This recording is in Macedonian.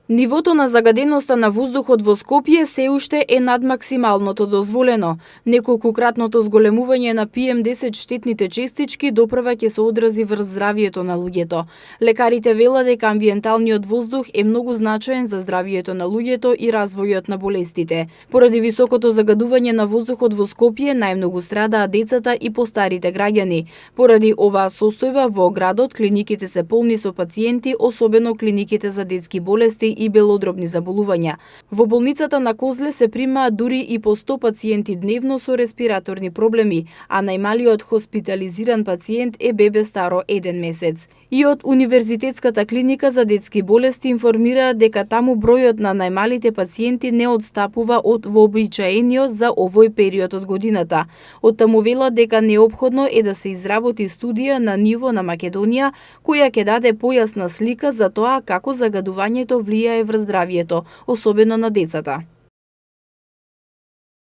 Нивото на загаденоста на воздухот во Скопје се уште е над максималното дозволено. Неколкократното зголемување на PM10 штетните честички допрва ќе се одрази врз здравието на луѓето. Лекарите велат дека амбиенталниот воздух е многу значаен за здравието на луѓето и развојот на болестите. Поради високото загадување на воздухот во Скопје, најмногу страдаат децата и постарите граѓани. Поради оваа состојба во градот клиниките се полни со пациенти, особено клиниките за детски болести и белодробни заболувања. Во болницата на Козле се примаат дури и по 100 пациенти дневно со респираторни проблеми, а најмалиот хоспитализиран пациент е бебе старо 1 месец. И од Универзитетската клиника за детски болести информираат дека таму бројот на најмалите пациенти не одстапува од вообичаениот за овој период од годината. Од таму велат дека неопходно е да се изработи студија на ниво на Македонија, која ќе даде појасна слика за тоа како загадувањето влијае врз здравието, особено на децата.